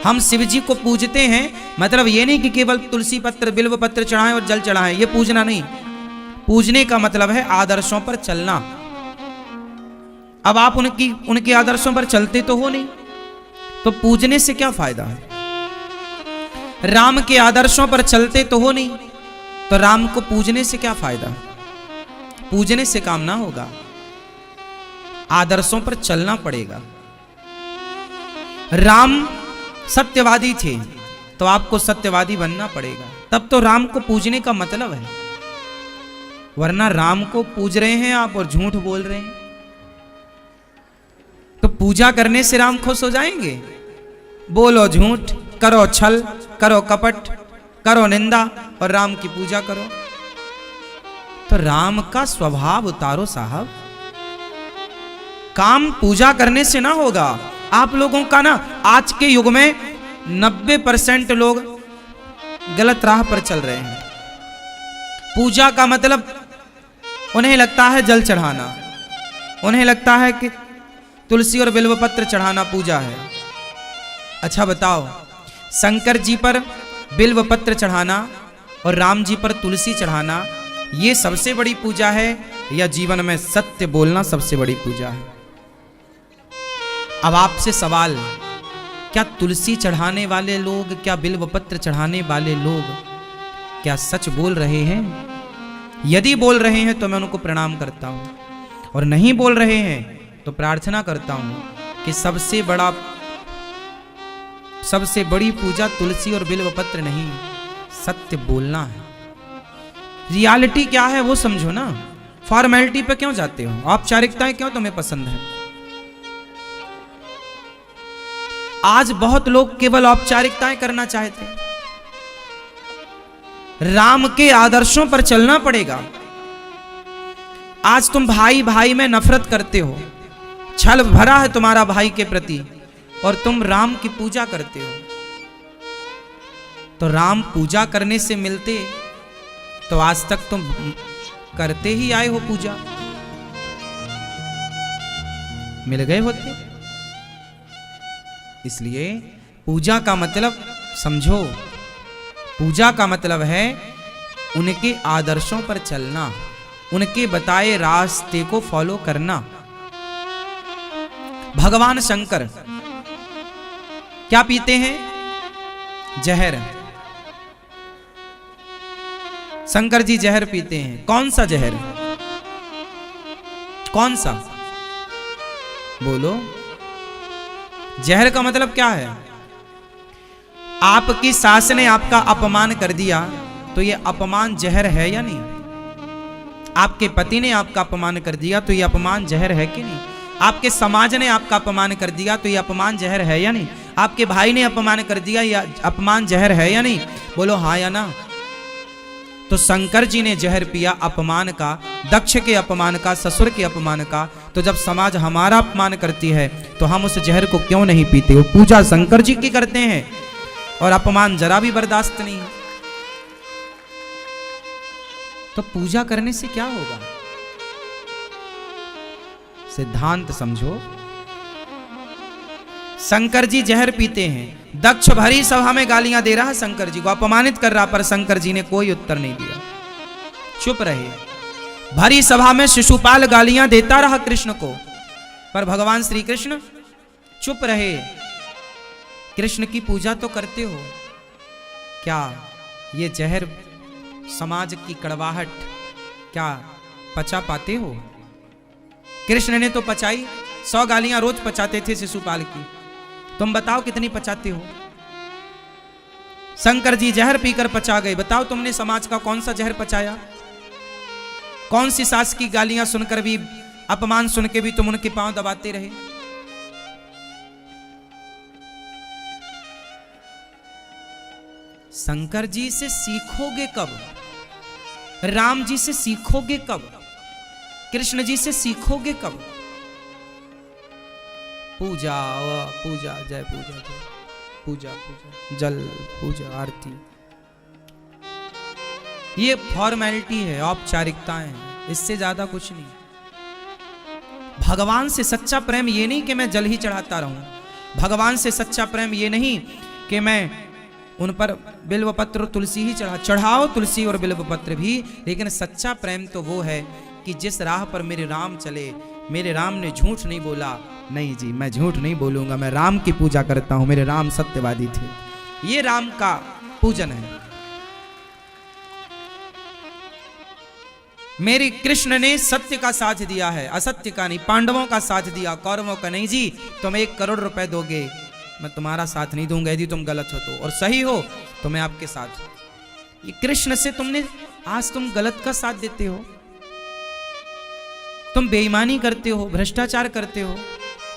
हम शिव जी को पूजते हैं, मतलब ये नहीं कि केवल तुलसी पत्र बिल्व पत्र चढ़ाएं और जल चढ़ाएं, ये पूजना नहीं। पूजने का मतलब है आदर्शों पर चलना। अब आप उनके आदर्शों पर चलते तो हो नहीं, तो पूजने से क्या फायदा है? राम के आदर्शों पर चलते तो हो नहीं, तो राम को पूजने से क्या फायदा? पूजने से काम ना होगा, आदर्शों पर चलना पड़ेगा। राम सत्यवादी थे, तो आपको सत्यवादी बनना पड़ेगा, तब तो राम को पूजने का मतलब है। वरना राम को पूज रहे हैं आप और झूठ बोल रहे हैं, तो पूजा करने से राम खुश हो जाएंगे? बोलो झूठ, करो छल, करो कपट, करो निंदा और राम की पूजा करो। तो राम का स्वभाव उतारो साहब। काम पूजा करने से ना होगा। आप लोगों का ना आज के युग में 90% लोग गलत राह पर चल रहे हैं। पूजा का मतलब उन्हें लगता है जल चढ़ाना, उन्हें लगता है कि तुलसी और बिल्वपत्र चढ़ाना पूजा है। अच्छा बताओ, शंकर जी पर बिल्वपत्र चढ़ाना और राम जी पर तुलसी चढ़ाना ये सबसे बड़ी पूजा है, या जीवन में सत्य बोलना सबसे बड़ी पूजा है? अब आपसे सवाल, क्या तुलसी चढ़ाने वाले लोग, क्या बिल्वपत्र चढ़ाने वाले लोग क्या सच बोल रहे हैं? यदि बोल रहे हैं तो मैं उनको प्रणाम करता हूं, और नहीं बोल रहे हैं तो प्रार्थना करता हूं कि सबसे बड़ी पूजा तुलसी और बिल्वपत्र नहीं, सत्य बोलना है। रियलिटी क्या है वो समझो ना। फॉर्मेलिटी पे क्यों जाते हो? औपचारिकताएं क्यों तुम्हें पसंद है? आज बहुत लोग केवल औपचारिकताएं करना चाहते हैं। राम के आदर्शों पर चलना पड़ेगा। आज तुम भाई भाई में नफरत करते हो, छल भरा है तुम्हारा भाई के प्रति, और तुम राम की पूजा करते हो। तो राम पूजा करने से मिलते तो आज तक तुम करते ही आए हो पूजा, मिल गए होते। इसलिए पूजा का मतलब समझो, पूजा का मतलब है उनके आदर्शों पर चलना, उनके बताए रास्ते को फॉलो करना। भगवान शंकर क्या पीते हैं? जहर। शंकर जी जहर पीते हैं। कौन सा जहर? कौन सा? बोलो। जहर का मतलब क्या है? आपकी सास ने आपका अपमान कर दिया तो यह अपमान जहर है या नहीं? आपके पति ने आपका अपमान कर दिया तो यह अपमान जहर है कि नहीं? आपके समाज ने आपका अपमान कर दिया तो यह अपमान जहर है या नहीं? आपके भाई ने अपमान कर दिया, यह अपमान जहर है या नहीं? बोलो हाँ या ना। तो शंकर जी ने जहर पिया अपमान का, दक्ष के अपमान का, ससुर के अपमान का। तो जब समाज हमारा अपमान करती है तो हम उस जहर को क्यों नहीं पीते? वो पूजा शंकर जी की करते हैं और अपमान जरा भी बर्दाश्त नहीं है। तो पूजा करने से क्या होगा? सिद्धांत समझो। शंकर जी जहर पीते हैं, दक्ष भरी सभा में गालियां दे रहा है, शंकर जी को अपमानित कर रहा, पर शंकर जी ने कोई उत्तर नहीं दिया, चुप रहे। भरी सभा में शिशुपाल गालियां देता रहा कृष्ण को, पर भगवान श्री कृष्ण चुप रहे। कृष्ण की पूजा तो करते हो, क्या ये जहर समाज की कड़वाहट क्या पचा पाते हो? कृष्ण ने तो पचाई, 100 गालियां रोज पचाते थे शिशुपाल की। तुम बताओ कितनी पचाते हो? शंकर जी जहर पीकर पचा गए। बताओ तुमने समाज का कौन सा जहर पचाया? कौन सी सास की गालियां सुनकर भी, अपमान सुन के भी तुम उनके पांव दबाते रहे? शंकर जी से सीखोगे कब? राम जी से सीखोगे कब? कृष्ण जी से सीखोगे कब? पूजा पूजा जय पूजा जय पूजा पूजा जल पूजा आरती, ये फॉर्मेलिटी है, औपचारिकताएं हैं, इससे ज्यादा कुछ नहीं। भगवान से सच्चा प्रेम ये नहीं कि मैं जल ही चढ़ाता रहूं। भगवान से सच्चा प्रेम ये नहीं कि मैं उन पर बिल्व पत्र और तुलसी ही चढ़ाओ तुलसी और बिल्व पत्र भी, लेकिन सच्चा प्रेम तो वो है कि जिस राह पर मेरे राम चले, मेरे राम ने झूठ नहीं बोला। नहीं जी, मैं झूठ नहीं बोलूंगा, मैं राम की पूजा करता हूं, मेरे राम सत्यवादी थे। ये राम का पूजन है। मेरे कृष्ण ने सत्य का साथ दिया है, असत्य का नहीं। पांडवों का साथ दिया, कौरवों का नहीं। जी तुम 1 करोड़ रुपए दोगे, मैं तुम्हारा साथ नहीं दूंगा। यदि तुम गलत हो तो, और सही हो तो मैं आपके साथ हूं। ये कृष्ण से तुमने, आज तुम गलत का साथ देते हो, तुम बेईमानी करते हो, भ्रष्टाचार करते हो,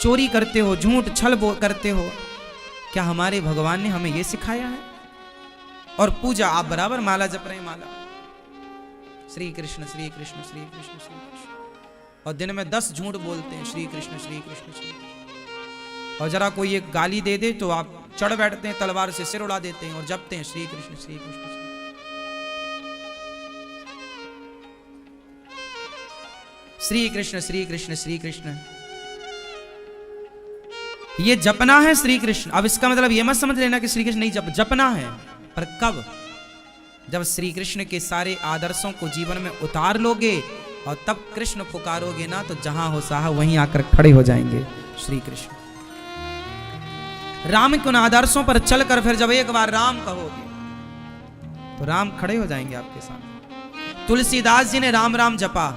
चोरी करते हो, झूठ छल करते हो। क्या हमारे भगवान ने हमें यह सिखाया है? और पूजा आप बराबर माला जप रहे हैं, माला श्री कृष्ण श्री कृष्ण श्री कृष्ण श्री कृष्ण, और दिन में 10 झूठ बोलते हैं श्री कृष्ण श्री कृष्ण श्री कृष्ण। और जरा कोई एक गाली दे दे तो आप चढ़ बैठते हैं, तलवार से सिर उड़ा देते हैं और जपते हैं श्री कृष्ण श्री कृष्ण। श्री कृष्ण श्री कृष्ण श्री कृष्ण, ये जपना है श्री कृष्ण। अब इसका मतलब ये मत समझ लेना कि श्री कृष्ण नहीं जपना है, पर कब? जब श्री कृष्ण के सारे आदर्शों को जीवन में उतार लोगे और तब कृष्ण पुकारोगे ना, तो जहां हो साहा वहीं आकर खड़े हो जाएंगे श्री कृष्ण। राम के उन आदर्शों पर चलकर फिर जब एक बार राम कहोगे तो राम खड़े हो जाएंगे आपके सामने। तुलसीदास जी ने राम राम जपा,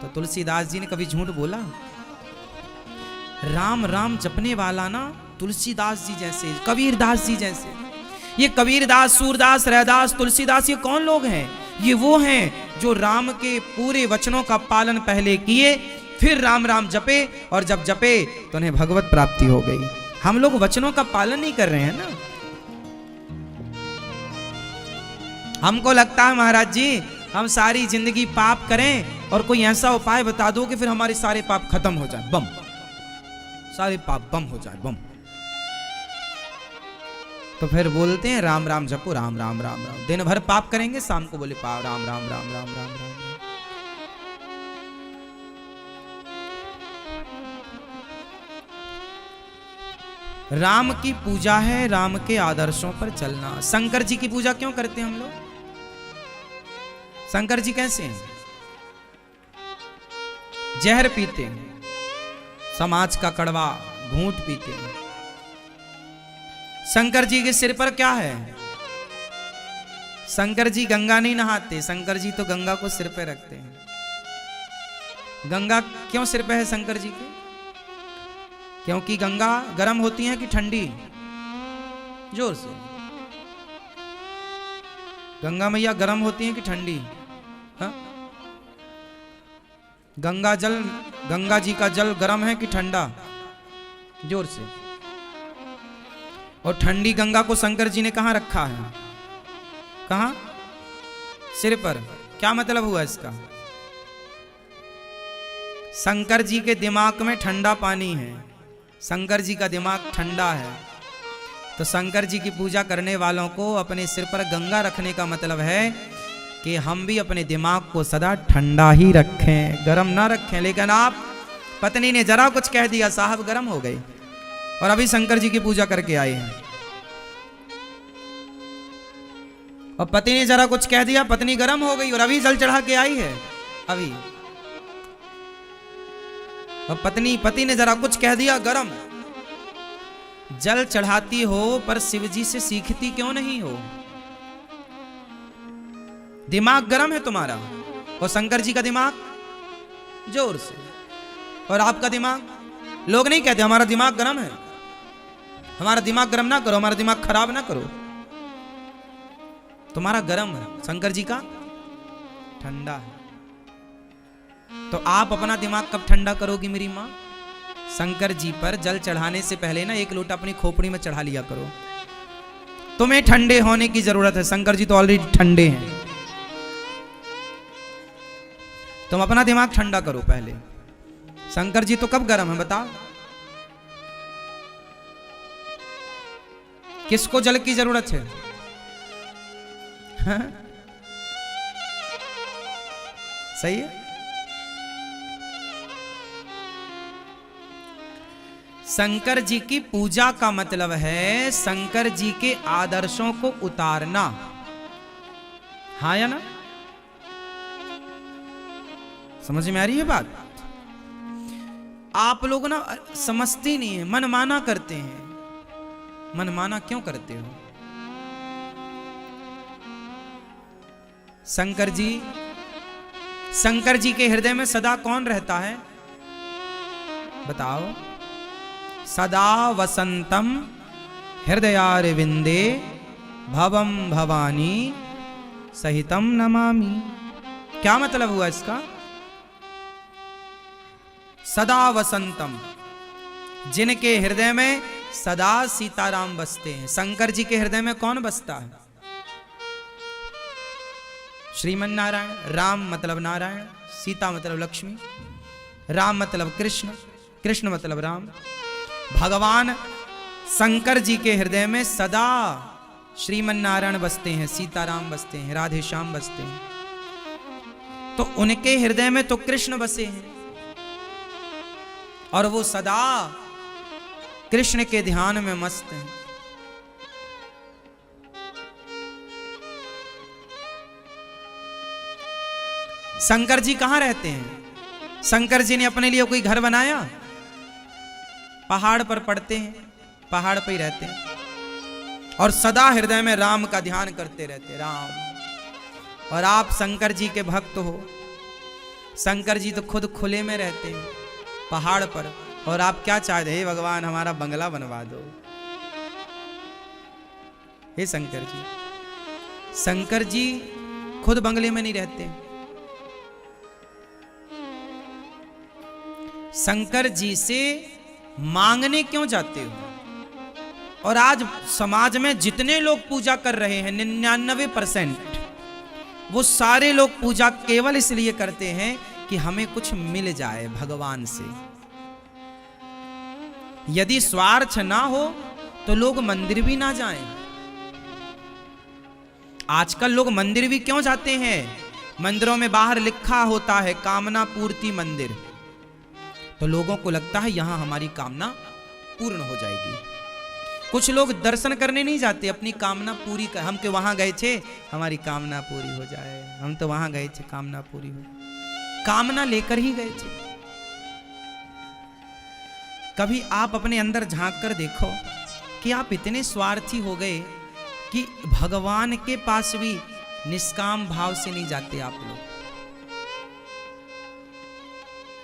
तो तुलसीदास जी ने कभी झूठ बोला? राम राम जपने वाला ना तुलसीदास जी जैसे, कबीरदास जी जैसे। ये कबीरदास, सूरदास, रैदास, तुलसीदास, ये कौन लोग हैं? ये वो हैं जो राम के पूरे वचनों का पालन पहले किए, फिर राम राम जपे, और जब जपे तो उन्हें भगवत प्राप्ति हो गई। हम लोग वचनों का पालन नहीं कर रहे हैं ना। हमको लगता है महाराज जी हम सारी जिंदगी पाप करें और कोई ऐसा उपाय बता दो कि फिर हमारे सारे पाप खत्म हो जाए, बम, सारे पाप बम हो जाए, बम। तो फिर बोलते हैं राम राम जपो, राम राम राम राम। दिन भर पाप करेंगे, शाम को बोले पाप राम राम राम राम राम राम। राम की पूजा है राम के आदर्शों पर चलना। शंकर जी की पूजा क्यों करते हैं हम लोग? शंकर जी कैसे हैं? जहर पीते हैं, समाज का कड़वा घूंट पीते हैं। शंकर जी के सिर पर क्या है? शंकर जी गंगा नहीं नहाते, शंकर जी तो गंगा को सिर पे रखते हैं। गंगा क्यों सिर पे है शंकर जी के? क्योंकि गंगा गर्म होती है कि ठंडी? जोर से, गंगा मैया गर्म होती है कि ठंडी? हाँ? गंगा जी का जल गर्म है कि ठंडा? जोर से। और ठंडी गंगा को शंकर जी ने कहां रखा है? कहां? सिर पर। क्या मतलब हुआ इसका? शंकर जी के दिमाग में ठंडा पानी है, शंकर जी का दिमाग ठंडा है। तो शंकर जी की पूजा करने वालों को अपने सिर पर गंगा रखने का मतलब है कि हम भी अपने दिमाग को सदा ठंडा ही रखें, गरम ना रखें। लेकिन आप, पत्नी ने जरा कुछ कह दिया, साहब गरम हो गए, और अभी शंकर जी की पूजा करके आए हैं। और पति ने जरा कुछ कह दिया, पत्नी गरम हो गई और अभी जल चढ़ा के आई है अभी। और पति ने जरा कुछ कह दिया, गरम। जल चढ़ाती हो पर शिव जी से सीखती क्यों नहीं हो? दिमाग गरम है तुम्हारा, और शंकर जी का दिमाग जोर से। और आपका दिमाग, लोग नहीं कहते हमारा दिमाग गरम है, हमारा दिमाग गरम ना करो, हमारा दिमाग खराब ना करो। तुम्हारा गरम है, शंकर जी का ठंडा है। तो आप अपना दिमाग कब ठंडा करोगी मेरी माँ? शंकर जी पर जल चढ़ाने से पहले ना 1 लोटा अपनी खोपड़ी में चढ़ा लिया करो। तुम्हें ठंडे होने की जरूरत है, शंकर जी तो ऑलरेडी ठंडे हैं। तुम अपना दिमाग ठंडा करो पहले। शंकर जी तो कब गरम है बताओ? किसको जल की जरूरत है? हाँ? सही है। शंकर जी की पूजा का मतलब है शंकर जी के आदर्शों को उतारना। हाँ या ना? समझ में आ रही है बात? आप लोग ना समझते नहीं है, मनमाना करते हैं। मनमाना क्यों करते हो? शंकर जी के हृदय में सदा कौन रहता है? बताओ। सदा वसंतम हृदयारविंदे भवम भवानी सहितम नमामि। क्या मतलब हुआ इसका? सदा वसंतम, जिनके हृदय में सदा सीताराम बसते हैं। शंकर जी के हृदय में कौन बसता है? श्रीमन नारायण। राम मतलब नारायण, सीता मतलब लक्ष्मी, राम मतलब कृष्ण, कृष्ण मतलब राम। भगवान शंकर जी के हृदय में सदा श्रीमन नारायण बसते हैं, सीताराम बसते हैं, राधे श्याम बसते हैं। तो उनके हृदय में तो कृष्ण बसे हैं और वो सदा कृष्ण के ध्यान में मस्त हैं। शंकर जी कहां रहते हैं? शंकर जी ने अपने लिए कोई घर बनाया? पहाड़ पर पड़ते हैं, पहाड़ पर ही रहते हैं और सदा हृदय में राम का ध्यान करते रहते, राम। और आप शंकर जी के भक्त हो। शंकर जी तो खुद खुले में रहते हैं पहाड़ पर, और आप क्या चाहते हैं? भगवान हमारा बंगला बनवा दो। हे शंकर जी, शंकर जी खुद बंगले में नहीं रहते। शंकर जी से मांगने क्यों जाते हो? और आज समाज में जितने लोग पूजा कर रहे हैं 99% वो सारे लोग पूजा केवल इसलिए करते हैं कि हमें कुछ मिल जाए भगवान से। यदि स्वार्थ ना हो तो लोग मंदिर भी ना जाएं। आजकल लोग मंदिर भी क्यों जाते हैं? मंदिरों में बाहर लिखा होता है कामना पूर्ति मंदिर, तो लोगों को लगता है यहां हमारी कामना पूर्ण हो जाएगी। कुछ लोग दर्शन करने नहीं जाते, अपनी कामना पूरी कर, हम के वहां गए थे हमारी कामना पूरी हो जाए, हम तो वहां गए थे कामना पूरी हो, कामना लेकर ही गए थे। कभी आप अपने अंदर झांक कर देखो कि आप इतने स्वार्थी हो गए कि भगवान के पास भी निष्काम भाव से नहीं जाते आप लोग।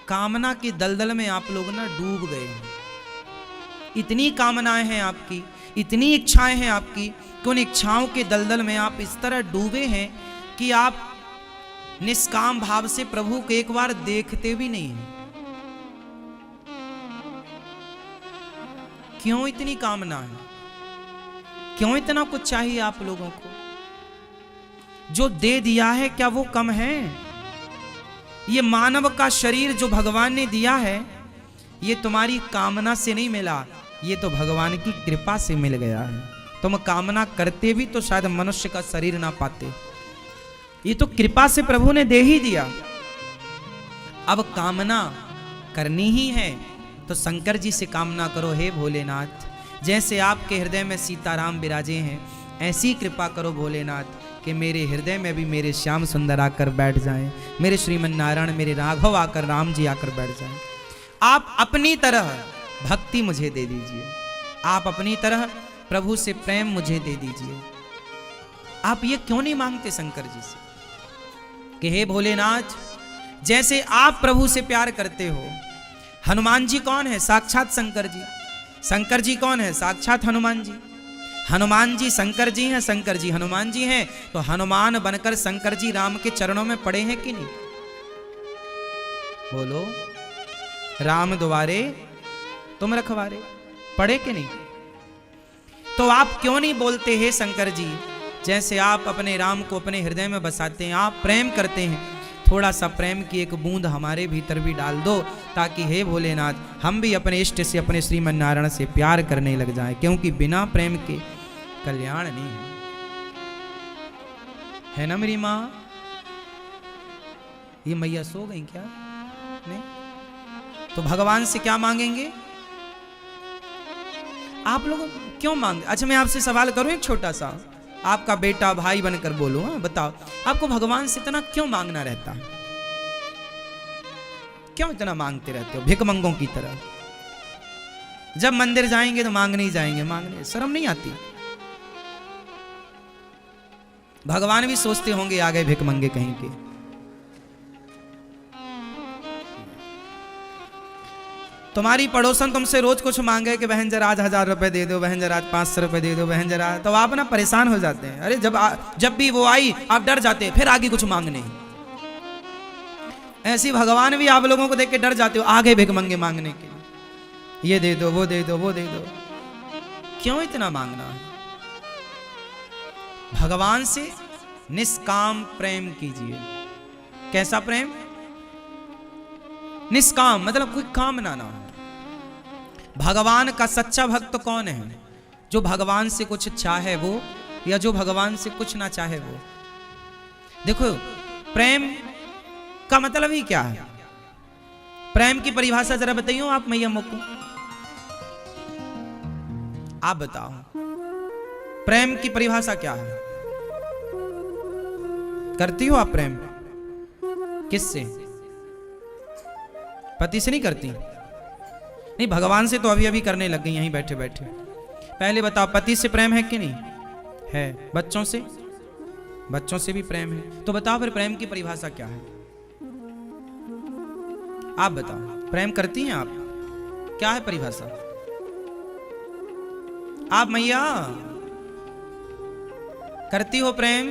कामना की दलदल में आप लोग ना डूब गए हैं। इतनी कामनाएं हैं आपकी, इतनी इच्छाएं हैं आपकी कि उन इच्छाओं के दलदल में आप इस तरह डूबे हैं कि आप निष्काम भाव से प्रभु को एक बार देखते भी नहीं हैं। क्यों इतनी कामना है? क्यों इतना कुछ चाहिए आप लोगों को? जो दे दिया है क्या वो कम है? ये मानव का शरीर जो भगवान ने दिया है ये तुम्हारी कामना से नहीं मिला, ये तो भगवान की कृपा से मिल गया है। तुम कामना करते भी तो शायद मनुष्य का शरीर ना पाते, ये तो कृपा से प्रभु ने दे ही दिया। अब कामना करनी ही है तो शंकर जी से कामना करो। हे भोलेनाथ, जैसे आपके हृदय में सीताराम विराजे हैं ऐसी कृपा करो भोलेनाथ कि मेरे हृदय में भी मेरे श्याम सुंदर आकर बैठ जाएं, मेरे श्रीमन नारायण मेरे राघव आकर राम जी आकर बैठ जाएं। आप अपनी तरह भक्ति मुझे दे दीजिए, आप अपनी तरह प्रभु से प्रेम मुझे दे दीजिए। आप ये क्यों नहीं मांगते शंकर जी से कि हे भोलेनाथ जैसे आप प्रभु से प्यार करते हो। हनुमान जी कौन है? साक्षात शंकर जी। शंकर जी कौन है? साक्षात हनुमान जी। हनुमान जी शंकर जी हैं, शंकर जी हनुमान जी हैं, तो हनुमान बनकर शंकर जी राम के चरणों में पड़े हैं कि नहीं? बोलो, राम द्वारे तुम रखवारे, पड़े कि नहीं? तो आप क्यों नहीं बोलते हे शंकर जी, जैसे आप अपने राम को अपने हृदय में बसाते हैं, आप प्रेम करते हैं, थोड़ा सा प्रेम की एक बूंद हमारे भीतर भी डाल दो ताकि हे भोलेनाथ हम भी अपने इष्ट से अपने श्रीमन नारायण से प्यार करने लग जाएं, क्योंकि बिना प्रेम के कल्याण नहीं है ना मेरी माँ? ये मैया सो गई क्या? नहीं। तो भगवान से क्या मांगेंगे? आप लोग क्यों मांगते? अच्छा मैं आपसे सवाल करूं एक छोटा सा, आपका बेटा भाई बनकर बोलो, हाँ बताओ, आपको भगवान से इतना क्यों मांगना रहता है? क्यों इतना मांगते रहते हो भिखमंगों की तरह? जब मंदिर जाएंगे तो मांगने ही जाएंगे, मांगने शर्म नहीं आती? भगवान भी सोचते होंगे आ गए भिखमंगे कहीं के। तुम्हारी पड़ोसन तुमसे रोज कुछ मांगे कि बहन जरा आज 1000 रुपए दे दो, बहन जरा आज 500 रुपए दे दो, बहन जरा, तो आप ना परेशान हो जाते हैं। अरे जब भी वो आई आप डर जाते हैं, फिर आगे कुछ मांगने। ऐसी भगवान भी आप लोगों को देख के डर जाते हो, आगे भिखमंगे मांगने के, ये दे दो, वो दे दो, वो दे दो। क्यों इतना मांगना है? भगवान से निष्काम प्रेम कीजिए। कैसा प्रेम? निष्काम मतलब कोई कामना ना हो। भगवान का सच्चा भक्त कौन है? जो भगवान से कुछ चाहे वो, या जो भगवान से कुछ ना चाहे वो। देखो प्रेम का मतलब ही क्या है? प्रेम की परिभाषा जरा बताइए आप मैया मुझको, आप बताओ प्रेम की परिभाषा क्या है? करती हो आप प्रेम? किससे? पति से नहीं करती? नहीं, भगवान से तो अभी अभी करने लग गई यहीं बैठे बैठे। पहले बताओ पति से प्रेम है कि नहीं है? बच्चों से? बच्चों से भी प्रेम है। तो बताओ फिर प्रेम की परिभाषा क्या है? आप बताओ, प्रेम करती हैं आप? क्या है परिभाषा? आप मैया करती हो प्रेम?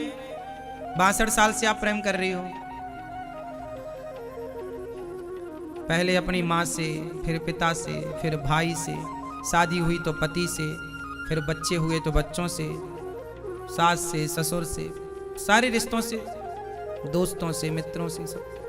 62 साल से आप प्रेम कर रही हो। पहले अपनी माँ से, फिर पिता से, फिर भाई से, शादी हुई तो पति से, फिर बच्चे हुए तो बच्चों से, सास से, ससुर से, सारे रिश्तों से, दोस्तों से, मित्रों से, सब।